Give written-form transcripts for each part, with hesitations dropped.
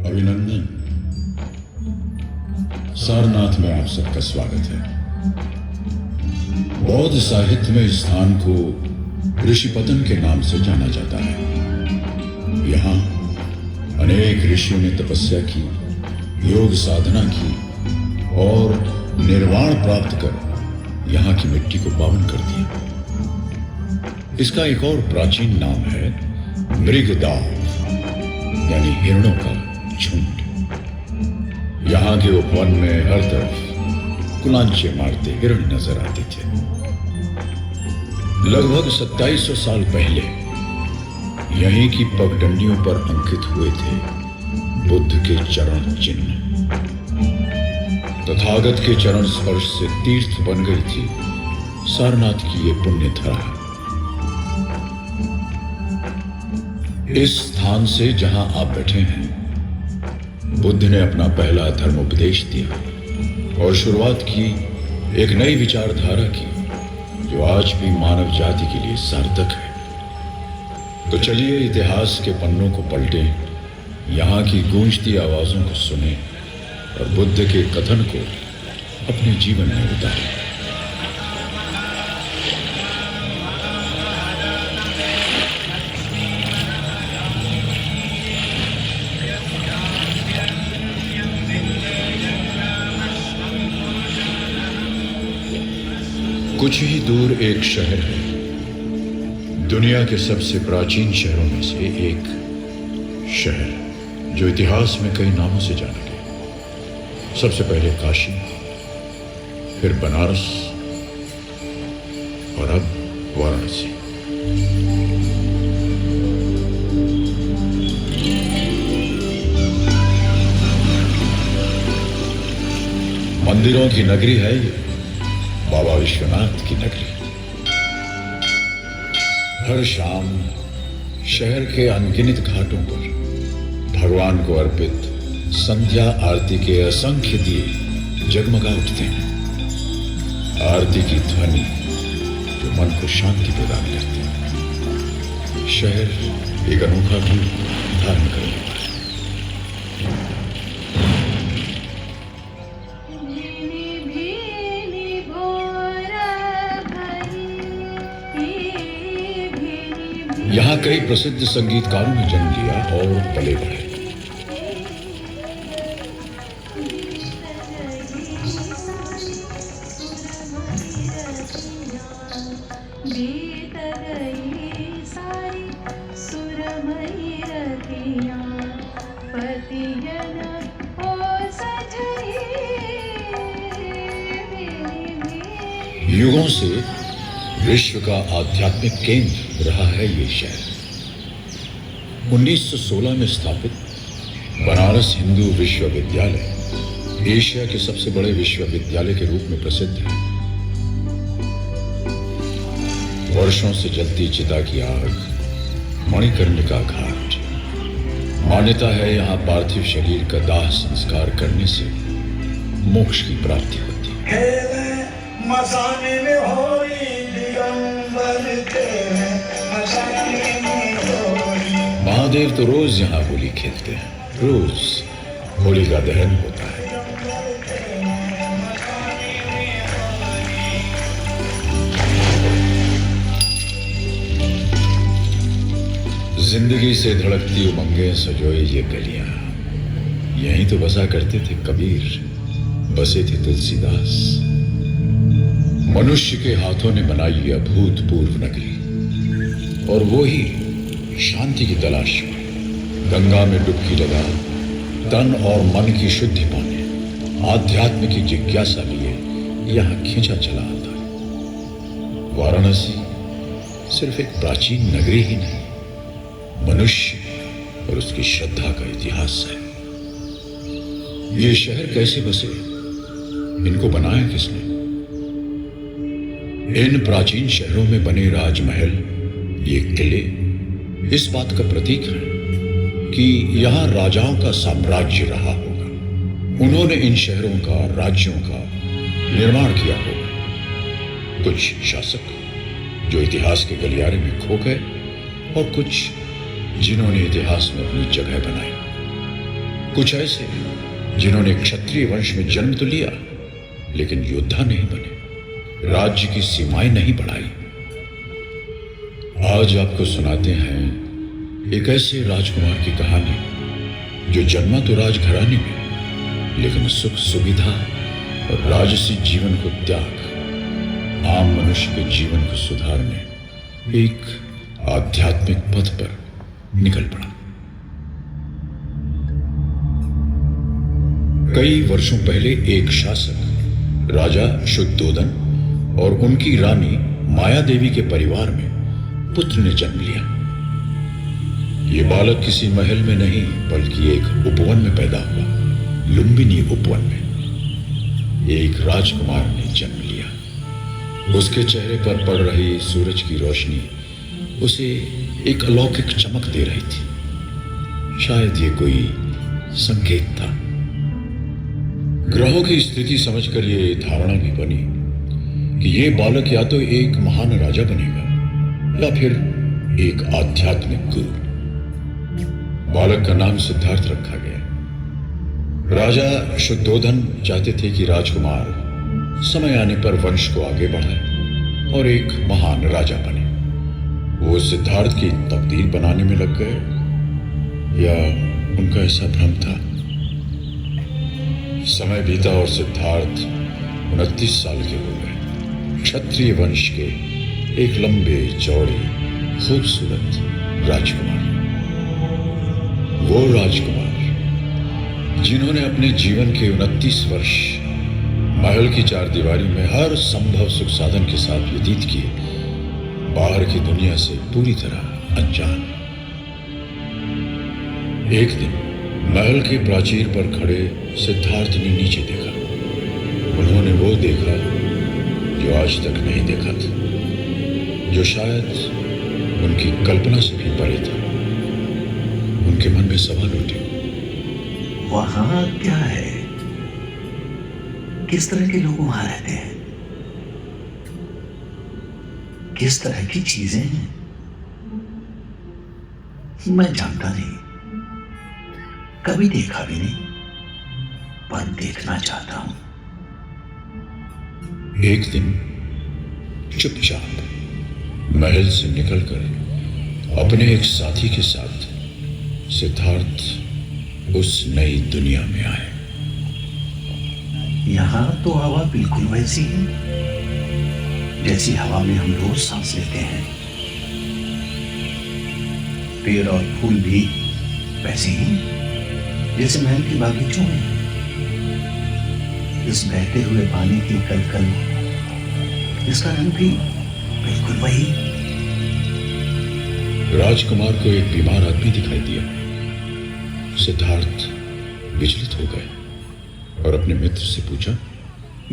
अभिनंदन। सारनाथ में आप सबका स्वागत है। बौद्ध साहित्य में इस स्थान को ऋषिपतन के नाम से जाना जाता है। यहाँ अनेक ऋषियों ने तपस्या की, योग साधना की और निर्वाण प्राप्त कर यहाँ की मिट्टी को पावन कर दिया। इसका एक और प्राचीन नाम है मृगदाव, यानी हिरणों का झुंड। यहाँ के उपवन में हर तरफ कुलांचे मारते हिरण नजर आते थे। लगभग 2700 साल पहले यहीं की पगडंडियों पर अंकित हुए थे बुद्ध के चरण चिन्ह। तथागत के चरण स्पर्श से तीर्थ बन गई थी सारनाथ की ये पुण्य धरा। इस स्थान से जहां आप बैठे हैं, बुद्ध ने अपना पहला धर्मोपदेश दिया और शुरुआत की एक नई विचारधारा की जो आज भी मानव जाति के लिए सार्थक है। तो चलिए इतिहास के पन्नों को पलटें, यहाँ की गूंजती आवाजों को सुने और बुद्ध के कथन को अपने जीवन में उतारें। कुछ ही दूर एक शहर है, दुनिया के सबसे प्राचीन शहरों में से एक शहर जो इतिहास में कई नामों से जाना गया। सबसे पहले काशी, फिर बनारस और अब वाराणसी। मंदिरों की नगरी है ये, बाबा विश्वनाथ की नगरी। हर शाम शहर के अनगिनत घाटों पर भगवान को अर्पित संध्या आरती के असंख्य दिए जगमगा उठते हैं। आरती की ध्वनि जो मन को शांति प्रदान करती है। शहर एक अनोखा रूप धारण कर लेता है। यहाँ कई प्रसिद्ध संगीतकारों ने जन्म लिया और पले बढ़े। युगों से विश्व का आध्यात्मिक केंद्र रहा है ये शहर। 1916 में स्थापित बनारस हिंदू विश्वविद्यालय एशिया के सबसे बड़े विश्वविद्यालय के रूप में प्रसिद्ध है। वर्षों से जलती चिता की आग, मणिकर्णिका घाट। मान्यता है यहाँ पार्थिव शरीर का दाह संस्कार करने से मोक्ष की प्राप्ति होती है। मसाने में होली दिगंबर तेरे मसाने में होली। महादेव तो रोज यहाँ होली खेलते हैं, रोज होली का दहन होता है। जिंदगी से धड़कती उमंगें सजोए ये गलियां, यहीं तो बसा करते थे कबीर, बसे थे तुलसीदास। मनुष्य के हाथों ने बनाई ये अभूतपूर्व नगरी और वो ही शांति की तलाश में गंगा में डुबकी लगा तन और मन की शुद्धि पाने, आध्यात्म की जिज्ञासा लिए यहाँ खींचा चला आता है। वाराणसी सिर्फ एक प्राचीन नगरी ही नहीं, मनुष्य और उसकी श्रद्धा का इतिहास है। ये शहर कैसे बसे, इनको बनाया किसने? इन प्राचीन शहरों में बने राजमहल, ये किले इस बात का प्रतीक है कि यहाँ राजाओं का साम्राज्य रहा होगा। उन्होंने इन शहरों का, राज्यों का निर्माण किया होगा। कुछ शासक जो इतिहास के गलियारे में खो गए और कुछ जिन्होंने इतिहास में अपनी जगह बनाई। कुछ ऐसे जिन्होंने क्षत्रिय वंश में जन्म तो लिया लेकिन योद्धा नहीं बने, राज्य की सीमाएं नहीं बढ़ाई। आज आपको सुनाते हैं एक ऐसे राजकुमार की कहानी जो जन्मा तो राजघराने में लेकिन सुख सुविधा और राजसी जीवन को त्याग आम मनुष्य के जीवन को सुधारने एक आध्यात्मिक पथ पर निकल पड़ा। कई वर्षों पहले एक शासक राजा शुद्धोदन और उनकी रानी माया देवी के परिवार में पुत्र ने जन्म लिया। ये बालक किसी महल में नहीं बल्कि एक उपवन में पैदा हुआ, लुम्बिनी उपवन में। एक राजकुमार ने जन्म लिया। उसके चेहरे पर पड़ रही सूरज की रोशनी उसे एक अलौकिक चमक दे रही थी। शायद ये कोई संकेत था। ग्रहों की स्थिति समझकर ये धारणा भी बनी कि ये बालक या तो एक महान राजा बनेगा या फिर एक आध्यात्मिक गुरु। बालक का नाम सिद्धार्थ रखा गया। राजा शुद्धोदन चाहते थे कि राजकुमार समय आने पर वंश को आगे बढ़ाए और एक महान राजा बने। वो सिद्धार्थ की तकदीर बनाने में लग गए या उनका ऐसा भ्रम था। समय बीता और सिद्धार्थ 29 साल के हो गए। क्षत्रिय वंश के एक लंबे चौड़े खूबसूरत राजकुमार। वो राजकुमार जिन्होंने अपने जीवन के 29 वर्ष महल की चारदीवारी में हर संभव सुख साधन के साथ व्यतीत किए, बाहर की दुनिया से पूरी तरह अनजान। एक दिन महल के प्राचीर पर खड़े सिद्धार्थ ने नीचे देखा। उन्होंने वो देखा जो आज तक नहीं देखा था, जो शायद उनकी कल्पना से भी परे था। उनके मन में सवाल उठे, वहां क्या है? किस तरह के लोग वहां रहते हैं? किस तरह की चीजें हैं? मैं जानता नहीं, कभी देखा भी नहीं, पर देखना चाहता हूं। एक दिन चुपचाप महल से निकलकर अपने एक साथी के साथ सिद्धार्थ उस नई दुनिया में आए। यहां तो हवा बिल्कुल वैसी है जैसी हवा में हम रोज सांस लेते हैं। पेड़ और फूल भी वैसे ही जैसे महल के बागीचों में। इस बहते हुए पानी की कलकल, इसका रंग भी बिल्कुल वही। राजकुमार को एक बीमार आदमी दिखाई दिया। सिद्धार्थ विचलित हो गए और अपने मित्र से पूछा,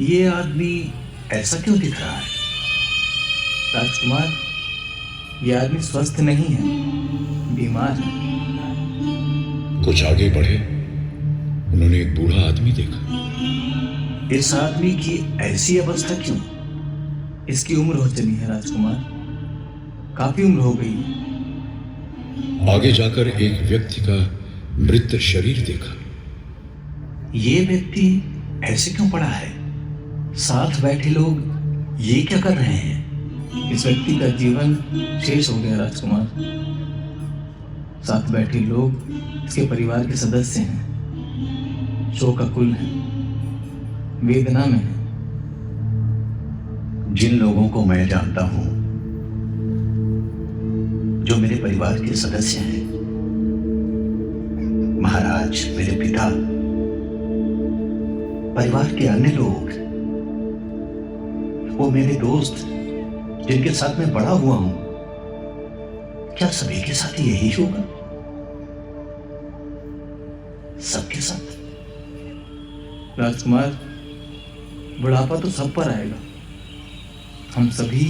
ये आदमी ऐसा क्यों दिख रहा है? राजकुमार, यह आदमी स्वस्थ नहीं है, बीमार है। कुछ आगे बढ़े, उन्होंने एक बूढ़ा आदमी देखा। इस आदमी की ऐसी अवस्था क्यों? इसकी उम्र हो चली है राजकुमार, काफी उम्र हो गई है। आगे जाकर एक व्यक्ति का मृत शरीर देखा। ये व्यक्ति ऐसे क्यों पड़ा है? साथ बैठे लोग ये क्या कर रहे हैं? इस व्यक्ति का जीवन शेष हो गया राजकुमार। साथ बैठे लोग इसके परिवार के सदस्य हैं, शोकाकुल हैं, वेदना में हैं। जिन लोगों को मैं जानता हूं, जो मेरे परिवार के सदस्य हैं, महाराज, मेरे पिता, परिवार के अन्य लोग, वो मेरे दोस्त जिनके साथ मैं बड़ा हुआ हूं, क्या सभी के साथ यही होगा? सबके साथ? राजकुमार, बुढ़ापा तो सब पर आएगा। हम सभी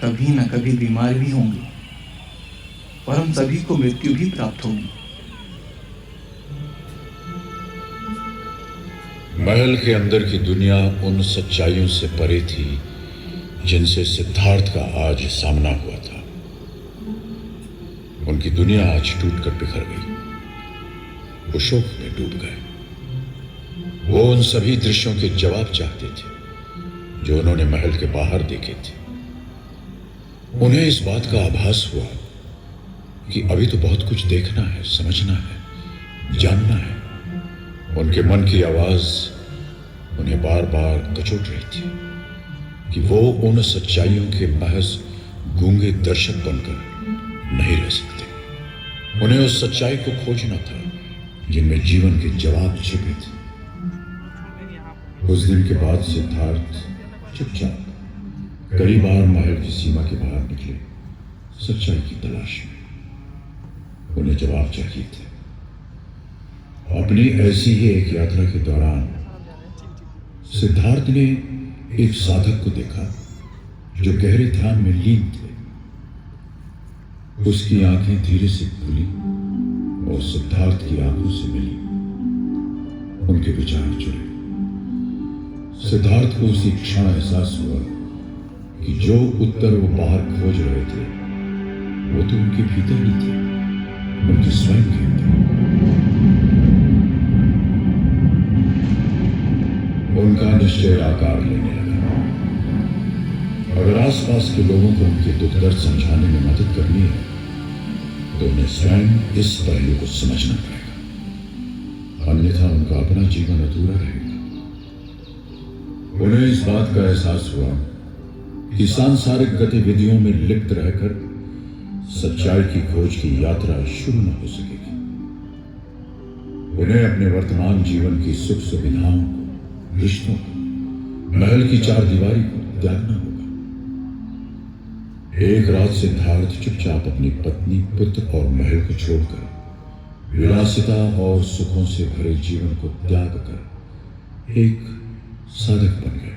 कभी न कभी बीमार भी होंगे और हम सभी को मृत्यु भी प्राप्त होगी। महल के अंदर की दुनिया उन सच्चाइयों से परे थी जिनसे सिद्धार्थ का आज सामना हुआ था। उनकी दुनिया आज टूटकर बिखर गई। वो शोक में डूब गए। वो उन सभी दृश्यों के जवाब चाहते थे जो उन्होंने महल के बाहर देखे थे। उन्हें इस बात का आभास हुआ कि अभी तो बहुत कुछ देखना है, समझना है, जानना है। उनके मन की आवाज उन्हें बार बार कचोट रही थी कि वो उन सच्चाइयों के महज गूंगे दर्शक बनकर नहीं रह सकते। उन्हें उस सच्चाई को खोजना था जिनमें जीवन के जवाब छिपे थे। उस दिन के बाद सिद्धार्थ चुपचाप कई बार महल की सीमा के बाहर निकले, सच्चाई की तलाश में। उन्हें जवाब चाहिए थे। अपनी ऐसी ही एक यात्रा के दौरान सिद्धार्थ ने एक साधक को देखा जो गहरे ध्यान में लीन थे। उसकी आंखें धीरे से खुली और सिद्धार्थ की आंखों से मिली। उनके विचार जुड़े। सिद्धार्थ को उसी क्षण एहसास हुआ कि जो उत्तर वो बाहर खोज रहे थे वो तो उनके भीतर ही थे, उनके स्वयं के अंदर। उनका निश्चय आकार लेने लगा। अगर आसपास के लोगों को उनके दुख दर्द समझाने में मदद करनी है तो उन्हें स्वयं इस पहलू को समझना पड़ेगा, अन्यथा उनका अपना जीवन अधूरा रहेगा। उन्हें इस बात का एहसास हुआ कि सांसारिक गतिविधियों में लिप्त रहकर सच्चाई की खोज की यात्रा शुरू न हो सकेगी। उन्हें अपने वर्तमान जीवन की सुख सुविधाओं को, रिश्तों को, महल की चार दीवारी को त्यागना होगा। एक रात सिद्धार्थ चुपचाप अपनी पत्नी, पुत्र और महल को छोड़कर विलासिता और सुखों से भरे जीवन को त्याग कर एक साधक बन गए।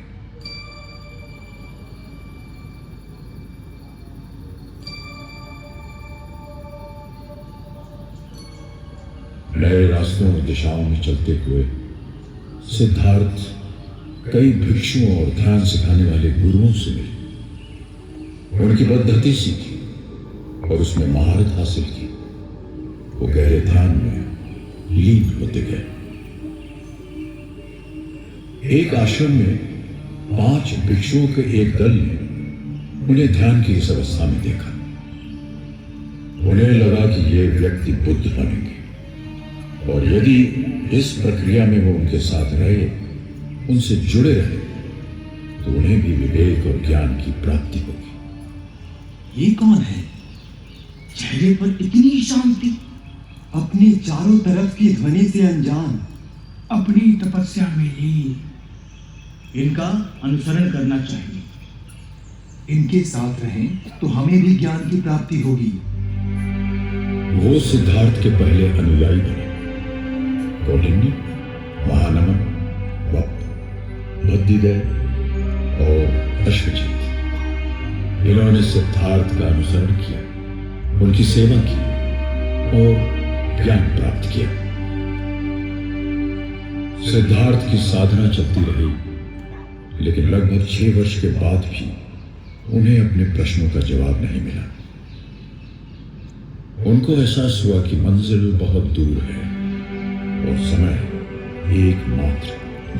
नए रास्तों और दिशाओं में चलते हुए सिद्धार्थ कई भिक्षुओं और ध्यान सिखाने वाले गुरुओं से मिले। उनकी पद्धति सीखी और उसमें महारत हासिल की। वो गहरे ध्यान में लीन होते गए। एक आश्रम में 5 भिक्षुओं के एक दल ने उन्हें ध्यान की इस अवस्था में देखा। उन्हें लगा कि ये व्यक्ति बुद्ध बनेंगे और यदि इस प्रक्रिया में वो उनके साथ रहे, उनसे जुड़े रहे, तो उन्हें भी विवेक और ज्ञान की प्राप्ति होगी। ये कौन है? चेहरे पर इतनी शांति, अपने चारों तरफ की ध्वनि से अनजान, अपनी तपस्या में लीन। इनका अनुसरण करना चाहिए। इनके साथ रहें तो हमें भी ज्ञान की प्राप्ति होगी। वो सिद्धार्थ के पहले अनुयायी बने। कौंडिन्य, महानमन, वप, बुद्धिदय और अश्वजित। इन्होंने सिद्धार्थ का अनुसरण किया, उनकी सेवा की और ज्ञान प्राप्त किया। सिद्धार्थ की साधना चलती रही, लेकिन लगभग 6 वर्ष के बाद भी उन्हें अपने प्रश्नों का जवाब नहीं मिला। उनको एहसास हुआ कि मंजिल बहुत दूर है और समय एकमात्र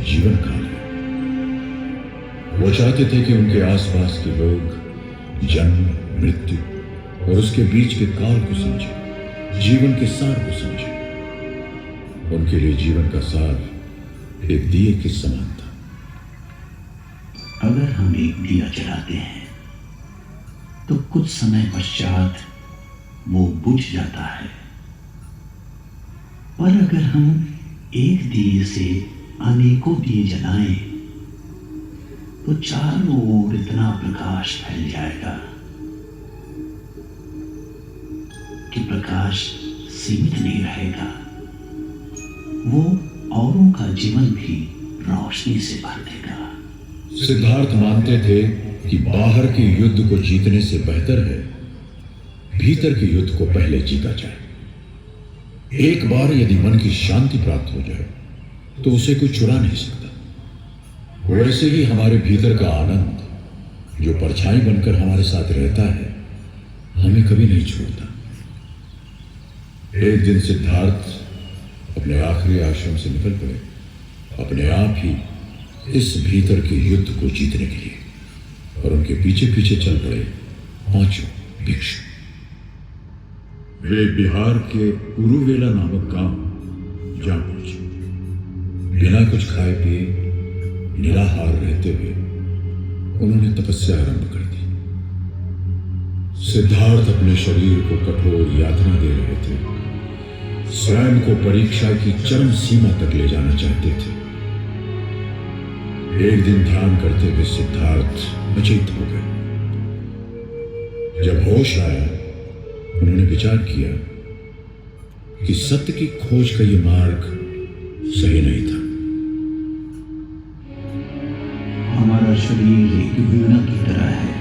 जीवन काल है। वो चाहते थे कि उनके आसपास के लोग जन्म, मृत्यु और उसके बीच के काल को समझें, जीवन के सार को समझें। उनके लिए जीवन का सार एक दिए के समान था। अगर हम एक दिया जलाते हैं तो कुछ समय पश्चात वो बुझ जाता है, पर अगर हम एक दिए से अनेकों दिए जलाएं तो चारों ओर इतना प्रकाश फैल जाएगा कि प्रकाश सीमित नहीं रहेगा। वो औरों का जीवन भी रोशनी से भर देगा। सिद्धार्थ मानते थे कि बाहर के युद्ध को जीतने से बेहतर है भीतर के युद्ध को पहले जीता जाए। एक बार यदि मन की शांति प्राप्त हो जाए तो उसे कोई चुरा नहीं सकता। वैसे ही हमारे भीतर का आनंद जो परछाई बनकर हमारे साथ रहता है, हमें कभी नहीं छोड़ता। एक दिन सिद्धार्थ अपने आखिरी आश्रम से निकल पड़े, अपने आप ही इस भीतर के युद्ध को जीतने के लिए, और उनके पीछे पीछे चल पड़े 5 भिक्षु। वे बिहार के उरुवेला नामक गांव जा पहुंचे। बिना कुछ खाए पिए, निराहार रहते हुए उन्होंने तपस्या आरंभ कर दी। सिद्धार्थ अपने शरीर को कठोर यातना दे रहे थे, स्वयं को परीक्षा की चरम सीमा तक ले जाना चाहते थे। एक दिन ध्यान करते हुए सिद्धार्थ अचेत हो गए। जब होश आया, उन्होंने विचार किया कि सत्य की खोज का यह मार्ग सही नहीं था। हमारा शरीर एक वीणा की तरह है।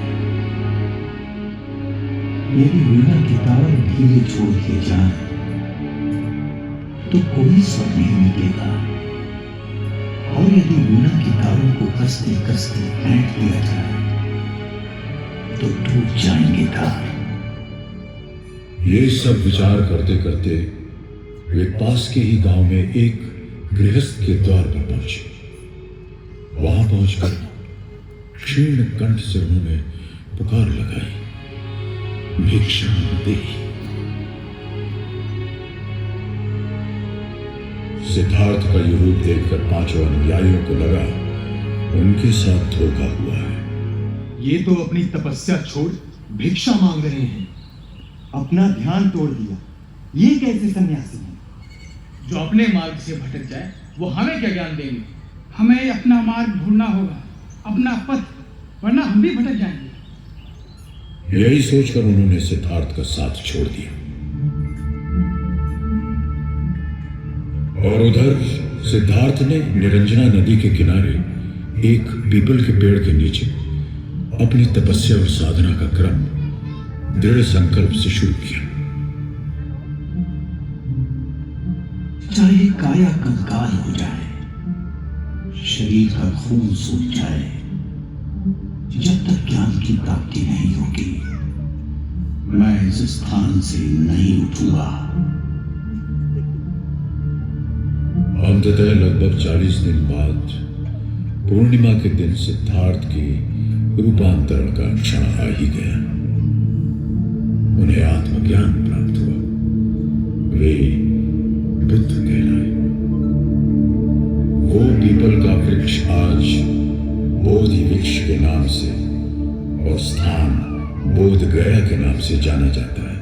यदि वीणा के तार ढीले छोड़ दिए जाए तो कोई स्वर नहीं मिलेगा, और यदि वीणा के तारों को कसते कसते फेंक दिया जाए तो टूट जाएंगे तार। ये सब विचार करते करते वे पास के ही गांव में एक गृहस्थ के द्वार पर पहुंचे। वहां पहुंचकर क्षीण कंठ से उन्होंने पुकार लगाई, भिक्षा देहि। सिद्धार्थ का यह रूप देखकर 5 अनुयायियों को लगा उनके साथ धोखा हुआ है। ये तो अपनी तपस्या छोड़ भिक्षा मांग रहे हैं, अपना ध्यान तोड़ दिया। ये कैसे सन्यासी हैं? जो अपने मार्ग से भटक जाए वो हमें क्या ज्ञान देंगे? हमें अपना मार्ग ढूंढना होगा, अपना पथ, वरना हम भी भटक जाएंगे। यही सोचकर उन्होंने सिद्धार्थ का साथ छोड़ दिया। और उधर सिद्धार्थ ने निरंजना नदी के किनारे एक पीपल के पेड़ के नीचे अपनी तपस्या और साधना का क्रम दृढ़ संकल्प से शुरू किया। चाहे काया कंकाल हो जाए, शरीर का खून सूख जाए, जब तक ज्ञान की प्राप्ति नहीं होगी मैं इस स्थान से नहीं उठूंगा। अंततः लगभग 40 दिन बाद पूर्णिमा के दिन सिद्धार्थ की रूपांतरण का क्षण आ ही गया। उन्हें आत्मज्ञान प्राप्त हुआ। वे बुद्ध कहलाए। वो पीपल का वृक्ष आज बोधि वृक्ष के नाम से और स्थान बोध गया के नाम से जाना जाता है।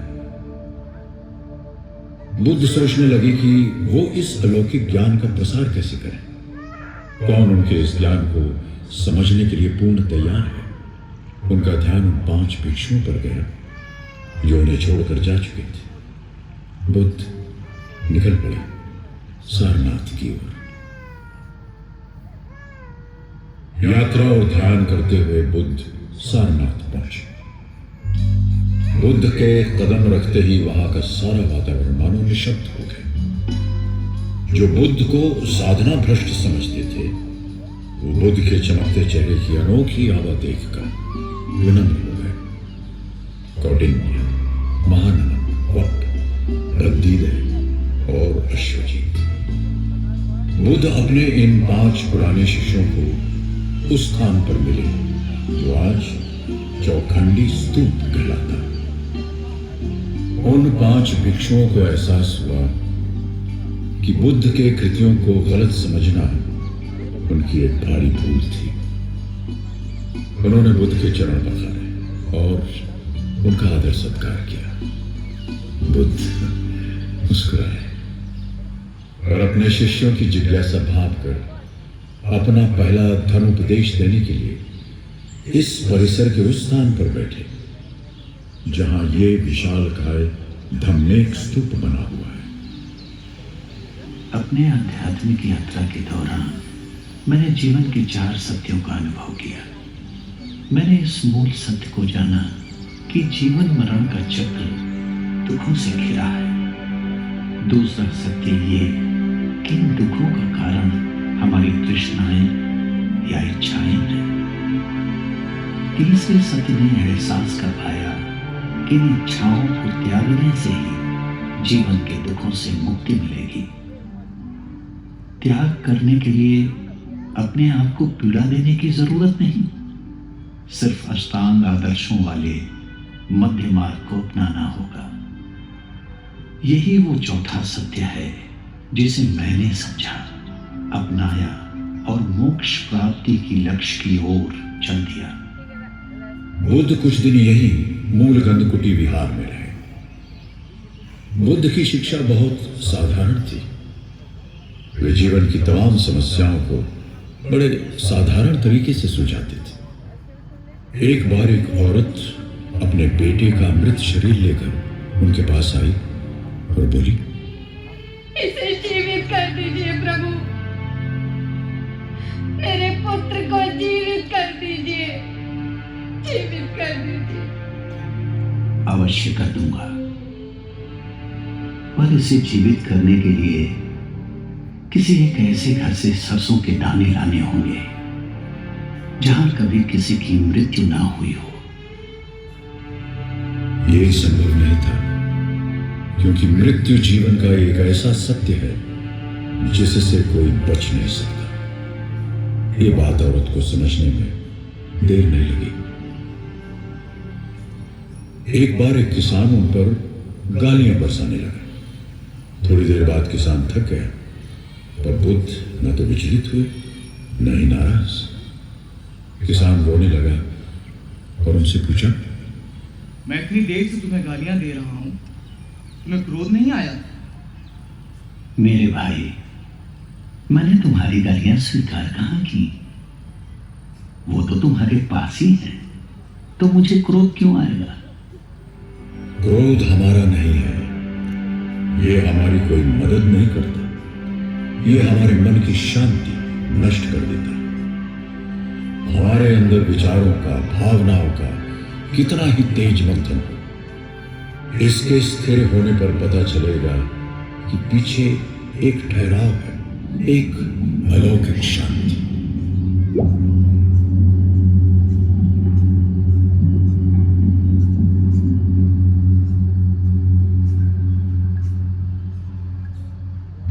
बुद्ध सोचने लगे कि वो इस अलौकिक ज्ञान का प्रसार कैसे करें। कौन उनके इस ज्ञान को समझने के लिए पूर्ण तैयार है। उनका ध्यान उन 5 भिक्षुओं पर गया जो उन्हें छोड़कर जा चुके थे। बुद्ध निकल पड़े सारनाथ की ओर। यात्रा और ध्यान करते हुए बुद्ध सारनाथ पहुंचे। बुद्ध के कदम रखते ही वहां का सारा वातावरण मानो निशब्द हो गया। जो बुद्ध को साधना भ्रष्ट समझते थे, वो बुद्ध के चमकते चेहरे की अनोखी आवा देखकर विनम्र हो गए। कौटिन्य, महानमन, वक्त, गद्दीदय और अश्वजीत। बुद्ध अपने इन 5 पुराने शिष्यों को उस स्थान पर मिले जो आज चौखंडी स्तूप कहलाता। उन 5 भिक्षुओं को एहसास हुआ कि बुद्ध के कृतियों को गलत समझना उनकी एक भारी भूल थी। उन्होंने बुद्ध के चरण पखारे और उनका आदर सत्कार किया। बुद्ध मुस्कुराए और अपने शिष्यों की जिज्ञासा भांपकर अपना पहला धर्मोपदेश देने के लिए इस परिसर के उस स्थान पर बैठे जहां ये विशालकाय धम्मेक स्तूप बना हुआ है। अपने आध्यात्मिक यात्रा के दौरान मैंने जीवन के 4 सत्यों का अनुभव किया। मैंने इस मूल सत्य को जाना कि जीवन मरण का चक्र दुखों से घिरा है। दूसरा सत्य ये कि इन दुखों का कारण हमारी तृष्णाएं या इच्छाएं हैं। तीसरे सत्य ने एहसास कर पाया कि इन इच्छाओं को त्यागने से ही जीवन के दुखों से मुक्ति मिलेगी। त्याग करने के लिए अपने आप को पीड़ा देने की जरूरत नहीं, सिर्फ अष्टांग आदर्शों वाले मध्य मार्ग को अपनाना होगा। यही वो चौथा सत्य है जिसे मैंने समझा, अपनाया और मोक्ष प्राप्ति की लक्ष्य की ओर चल दिया। बुद्ध कुछ दिन यही मूलगंध कुटी विहार में रहे। बुद्ध की शिक्षा बहुत साधारण थी। वे जीवन की तमाम समस्याओं को बड़े साधारण तरीके से सुलझाते थे। एक बार एक औरत अपने बेटे का मृत शरीर लेकर उनके पास आई और बोली, इसे जीवित कर दीजिए प्रभु, मेरे पुत्र को जीवित कर दीजिए, जीवित कर दीजिए। अवश्य कर दूंगा, पर इसे जीवित करने के लिए किसी एक ऐसे घर से सरसों के दाने लाने होंगे जहां कभी किसी की मृत्यु ना हुई हो। यह संभव नहीं था, क्योंकि मृत्यु जीवन का एक ऐसा सत्य है जिससे कोई बच नहीं सकता। ये बात औरत को समझने में देर नहीं लगी। एक बार एक किसान उन पर गालियां बरसाने लगा। थोड़ी देर बाद किसान थक गया, पर बुद्ध न तो विचलित हुए न ही नाराज। किसान रोने लगा और उनसे पूछा, मैं इतनी देर से तुम्हें गालियां दे रहा हूं, तुम्हें क्रोध नहीं आया? मेरे भाई, मैंने तुम्हारी गालियां स्वीकार कहां की? वो तो तुम्हारे पास ही है, तो मुझे क्रोध क्यों आएगा? क्रोध हमारा नहीं है, ये हमारी कोई मदद नहीं करता। ये हमारे मन की शांति नष्ट कर देता है। हमारे अंदर विचारों का, भावनाओं का कितना ही तेज मंथन हो, इसके स्थिर होने पर पता चलेगा कि पीछे एक ठहराव है, एक अलौकिक शांति।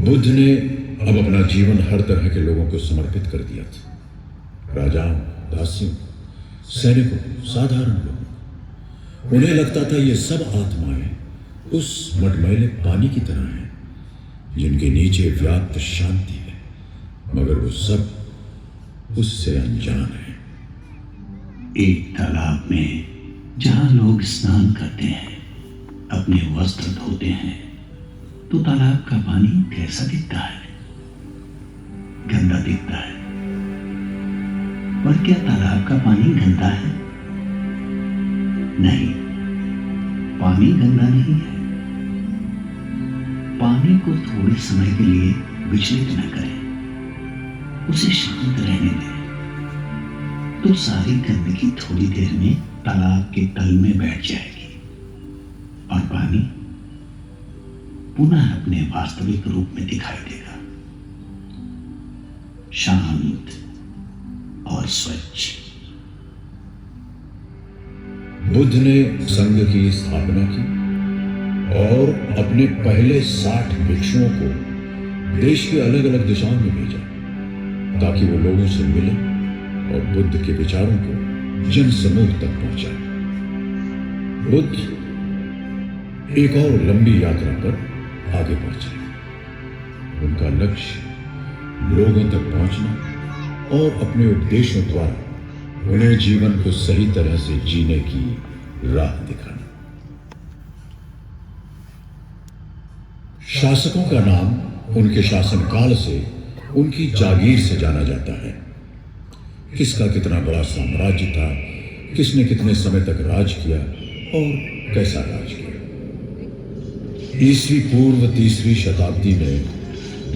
बुद्ध ने अब अपना जीवन हर तरह के लोगों को समर्पित कर दिया था। राजाओं, दासियों, सैनिकों, साधारण लोगों। उन्हें लगता था ये सब आत्माएं उस मटमैले पानी की तरह हैं जिनके नीचे व्याप्त शांति है, मगर वो सब उससे अनजान है। एक तालाब में जहां लोग स्नान करते हैं, अपने वस्त्र धोते हैं, तो तालाब का पानी कैसा दिखता है? गंदा दिखता है। पर क्या तालाब का पानी गंदा है? नहीं, पानी गंदा नहीं है। पानी को थोड़े समय के लिए विचलित न करें, उसे शांत रहने दें, तो सारी गंदगी थोड़ी देर में तालाब के तल में बैठ जाएगी और पानी पुनः अपने वास्तविक रूप में दिखाई देगा, शांत और स्वच्छ। बुद्ध ने संघ की स्थापना की और अपने पहले 60 भिक्षुओं को देश की अलग अलग दिशाओं में भेजा, ताकि वो लोगों से मिले और बुद्ध के विचारों को जन समूह तक पहुंचाए। बुद्ध एक और लंबी यात्रा पर आगे बढ़े। उनका लक्ष्य लोगों तक पहुंचना और अपने उपदेशों द्वारा उन्हें जीवन को सही तरह से जीने की राह दिखाना। शासकों का नाम उनके शासनकाल से, उनकी जागीर से जाना जाता है। किसका कितना बड़ा साम्राज्य था, किसने कितने समय तक राज किया और कैसा राज किया। ईस्वी पूर्व 3वीं शताब्दी में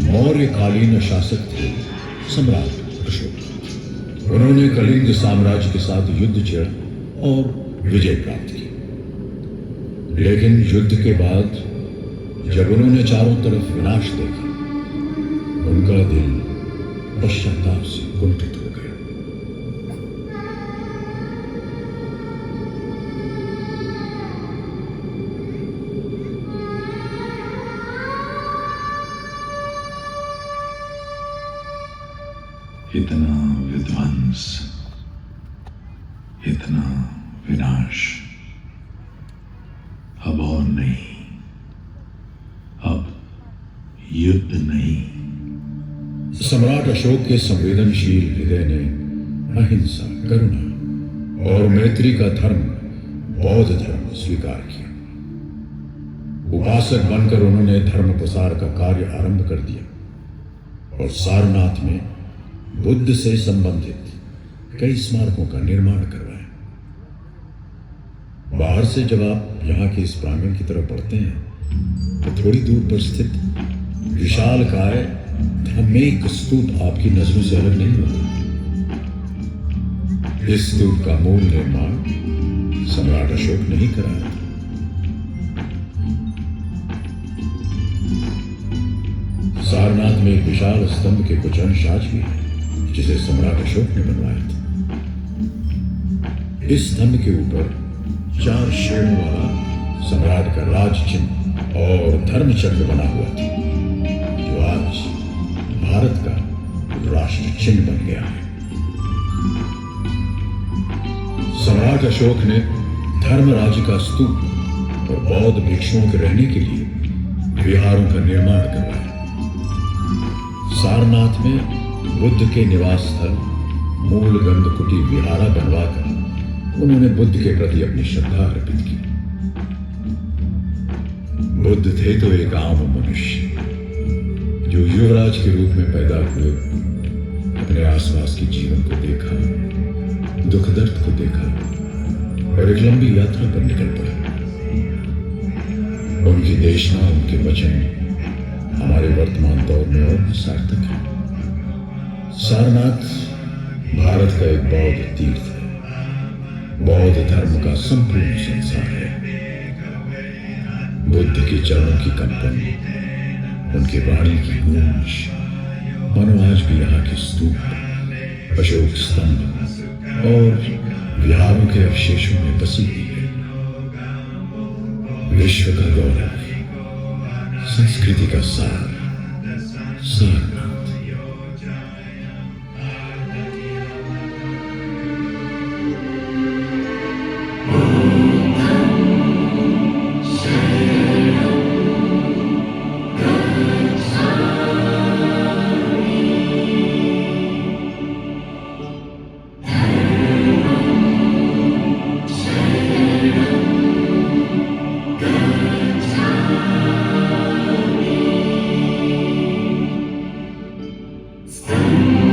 मौर्यकालीन शासक थे सम्राट अशोक। उन्होंने कलिंग साम्राज्य के साथ युद्ध छेड़ा और विजय प्राप्त की। लेकिन युद्ध के बाद जब उन्होंने चारों तरफ विनाश देखा, उनका दिल पश्चाताप से कुंठित हो गया। इतना विध्वंस, इतना विनाश अब और नहीं, अब युद्ध नहीं। सम्राट अशोक के संवेदनशील हृदय ने अहिंसा, करुणा और मैत्री का धर्म, बौद्ध धर्म स्वीकार किया। उपासक बनकर उन्होंने धर्म प्रसार का कार्य आरंभ कर दिया और सारनाथ में बुद्ध से संबंधित कई स्मारकों का निर्माण करवाया। बाहर से जब आप यहाँ के इस प्रांगण की तरफ बढ़ते हैं तो थोड़ी दूर पर स्थित विशालकाय धम्मेक स्तूप आपकी नजरों से अलग नहीं होता। इस स्तूप का मूल निर्माण सम्राट अशोक ने ही कराया था। सारनाथ में एक विशाल स्तंभ के कुछ अंश आज भी है जिसे सम्राट अशोक ने बनवाया था। इस स्तंभ के ऊपर 4 शेरों वाला सम्राट का राज चिन्ह और धर्म चक्र बना हुआ था, जो आज भारत का राष्ट्र चिन्ह बन गया है। सम्राट अशोक ने धर्म राज्य का स्तूप और बौद्ध भिक्षुओं के रहने के लिए विहारों का निर्माण करवाया। सारनाथ में बुद्ध के निवास स्थल मूल गंधकुटी विहारा बनवाकर उन्होंने बुद्ध के प्रति अपनी श्रद्धा अर्पित की। बुद्ध थे तो एक आम मनुष्य जो युवराज के रूप में पैदा हुए, अपने आसपास के जीवन को देखा, दुख दर्द को देखा और एक लंबी यात्रा पर निकल पड़ा। उनकी देशना, उनके वचन हमारे वर्तमान दौर में और भी सार्थक है। सारनाथ भारत का एक बौद्ध तीर्थ है, बौद्ध धर्म का संपूर्ण संसार है। बुद्ध के चरणों की कंपन, उनके वाणी की गूंज मानो आज भी यहाँ के स्तूप, अशोक स्तंभ और विहारों के अवशेषों में बसी हुई है। विश्व का गौरव, संस्कृति का सार, सारनाथ। Stand